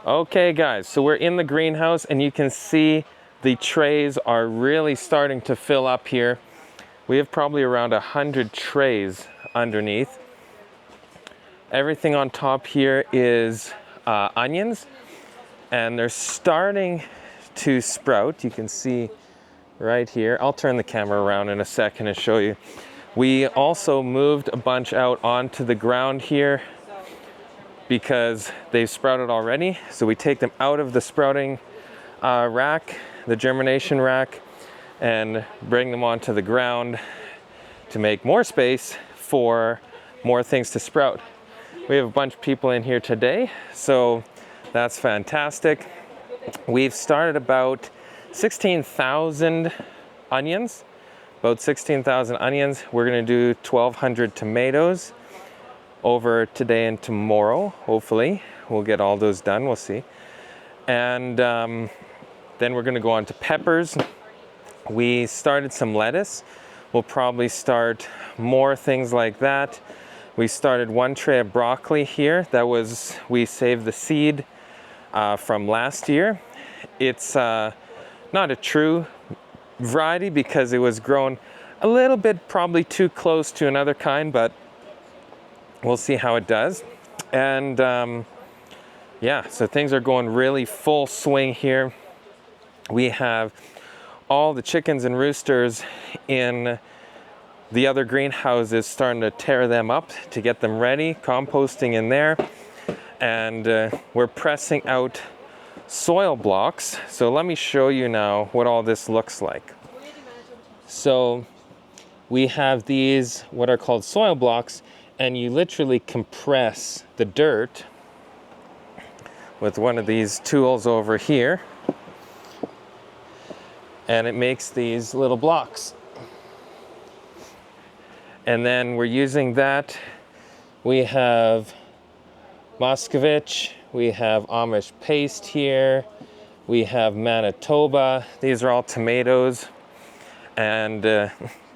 Okay guys, so we're in the greenhouse and you can see the trays are really starting to fill up here. We have probably around 100 trays underneath. Everything on top here is onions, and they're starting to sprout. You can see right here. I'll turn the camera around in a second and show you. We also moved a bunch out onto the ground here because they've sprouted already. So we take them out of the sprouting rack, the germination rack, and bring them onto the ground to make more space for more things to sprout. We have a bunch of people in here today, so that's fantastic. We've started about 16,000 onions, about 16,000 onions. We're gonna do 1,200 tomatoes over today and tomorrow, hopefully. We'll get all those done, we'll see. And then we're gonna go on to peppers. We started some lettuce. We'll probably start more things like that. We started one tray of broccoli here. We saved the seed from last year. It's not a true variety because it was grown a little bit probably too close to another kind, but we'll see how it does. And yeah, so things are going really full swing here. We have all the chickens and roosters in the other greenhouses starting to tear them up to get them ready, composting in there. And we're pressing out soil blocks. So let me show you now what all this looks like. So we have these, what are called soil blocks, and you literally compress the dirt with one of these tools over here. And it makes these little blocks. And then we're using that. We have Moscovich, we have Amish paste here, we have Manitoba. These are all tomatoes. And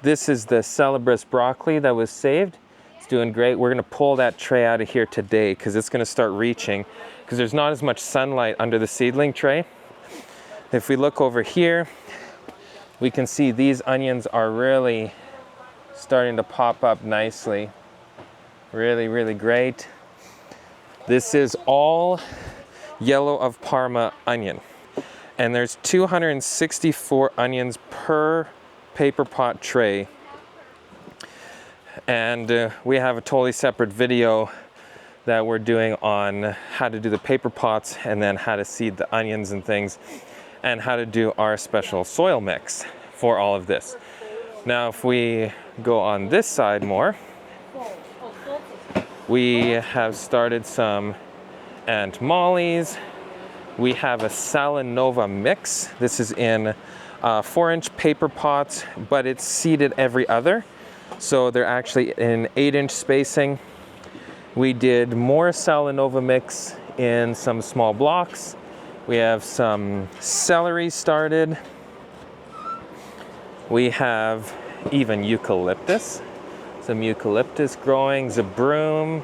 this is the Celebris broccoli that was saved. It's doing great. We're gonna pull that tray out of here today because it's gonna start reaching because there's not as much sunlight under the seedling tray. If we look over here, we can see these onions are really starting to pop up nicely. Really, really great. This is all yellow of Parma onion. And there's 264 onions per paper pot tray. And we have a totally separate video that we're doing on how to do the paper pots and then how to seed the onions and things and how to do our special soil mix for all of this. Now, if we go on this side more, we have started some Aunt Molly's. We have a Salanova mix. This is in 4-inch paper pots, but it's seeded every other. So they're actually in 8-inch spacing. We did more Salanova mix in some small blocks. We have some celery started. We have even eucalyptus, some eucalyptus growing, zabroom.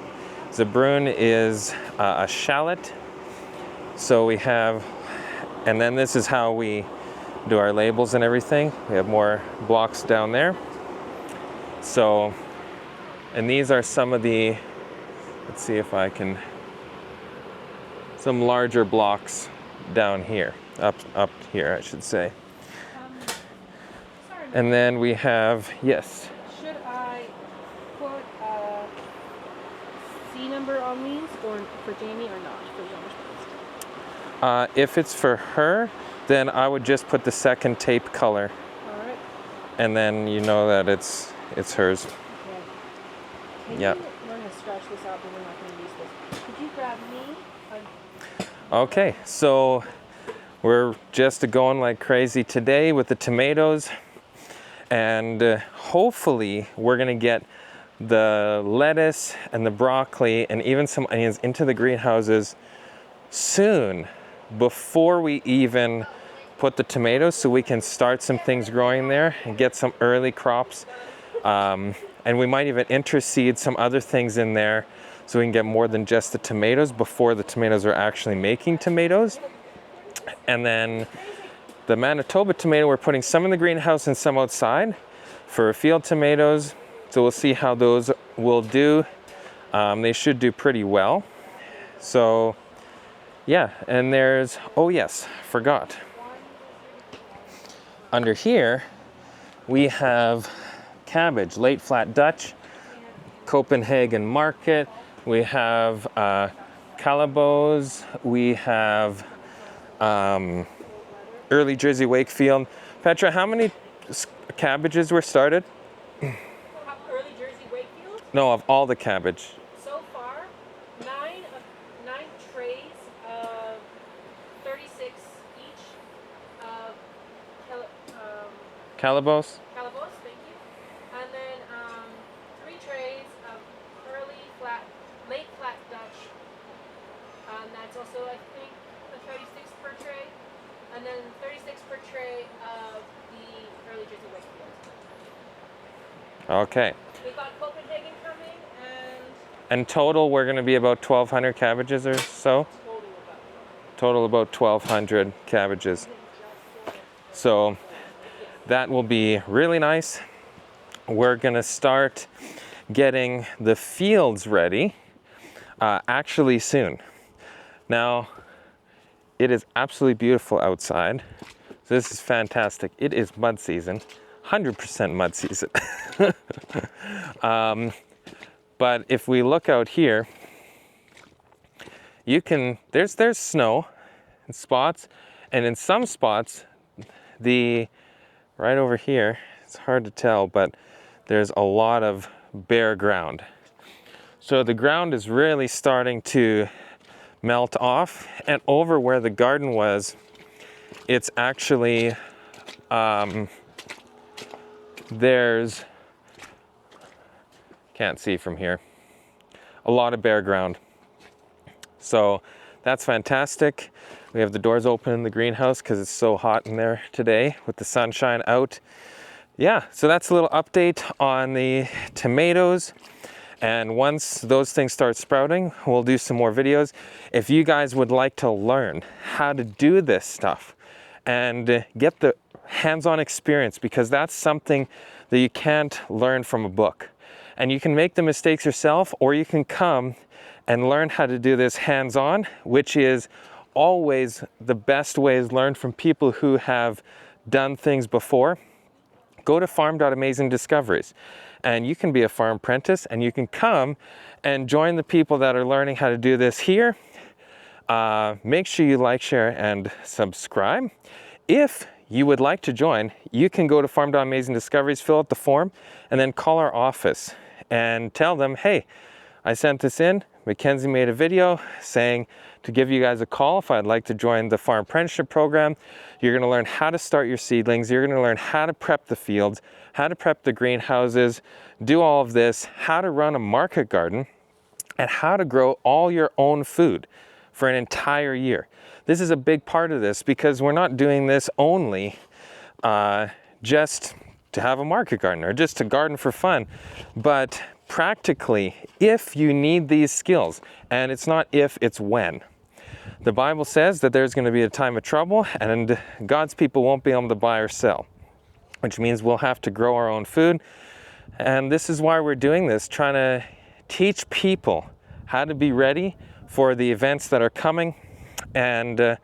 Zabroom is a shallot. So we have, and then this is how we do our labels and everything. We have more blocks down there. So, and these are some of the, let's see if I can, some larger blocks down here, up here, I should say. And then we have, yes. Should I put a C number on these for Jamie or not? For If it's for her, then I would just put the second tape color. All right. And then you know that it's hers. Okay. Yeah. We're going to scratch this out, but we're not going to use this. Could you grab me? Okay, so we're just going like crazy today with the tomatoes. And hopefully we're gonna get the lettuce and the broccoli and even some onions into the greenhouses soon, before we even put the tomatoes, so we can start some things growing there and get some early crops. And we might even interseed some other things in there so we can get more than just the tomatoes before the tomatoes are actually making tomatoes. And then the Manitoba tomato, we're putting some in the greenhouse and some outside for field tomatoes. So we'll see how those will do. They should do pretty well. So yeah, and there's, oh yes, forgot. Under here, we have cabbage, late flat Dutch, Copenhagen market. We have Calabos. We have early Jersey Wakefield. Petra, how many cabbages were started? Early Jersey Wakefield? No, of all the cabbage. So far, nine trays of 36 each of Calabos? Calabos, thank you. And then 3 trays of late flat Dutch. That's also, I think, the 36 per tray. And then 36 per tray of the early Jersey Wakefield. Okay. We've got Copenhagen coming, And total, we're going to be about 1,200 cabbages or so? Total about 1,200 cabbages. So that will be really nice. We're going to start getting the fields ready actually soon. Now, it is absolutely beautiful outside. So this is fantastic. It is mud season, 100% mud season. But if we look out here, you can, there's snow in spots, and in some spots, right over here, it's hard to tell, but there's a lot of bare ground. So the ground is really starting to melt off, and over where the garden was, it's actually, there's, can't see from here, a lot of bare ground. So that's fantastic. We have the doors open in the greenhouse because it's so hot in there today with the sunshine out. Yeah, so that's a little update on the tomatoes. And once those things start sprouting, we'll do some more videos. If you guys would like to learn how to do this stuff and get the hands-on experience, because that's something that you can't learn from a book. And you can make the mistakes yourself, or you can come and learn how to do this hands-on, which is always the best way, is learn from people who have done things before. Go to farm.amazingdiscoveries, and you can be a farm apprentice, and you can come and join the people that are learning how to do this here. Make sure you like, share, and subscribe. If you would like to join, you can go to farm.amazingdiscoveries, fill out the form, and then call our office and tell them, hey, I sent this in. Mackenzie made a video saying to give you guys a call if I'd like to join the farm apprenticeship program. You're going to learn how to start your seedlings. You're going to learn how to prep the fields, how to prep the greenhouses, do all of this, how to run a market garden, and how to grow all your own food for an entire year. This is a big part of this, because we're not doing this only just to have a market garden or just to garden for fun, but practically, if you need these skills, and it's not if, it's when. The Bible says that there's going to be a time of trouble, and God's people won't be able to buy or sell, which means we'll have to grow our own food. And this is why we're doing this, trying to teach people how to be ready for the events that are coming, and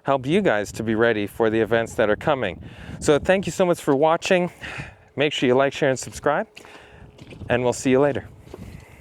help you guys to be ready for the events that are coming. So thank you so much for watching. Make sure you like, share, and subscribe, and we'll see you later.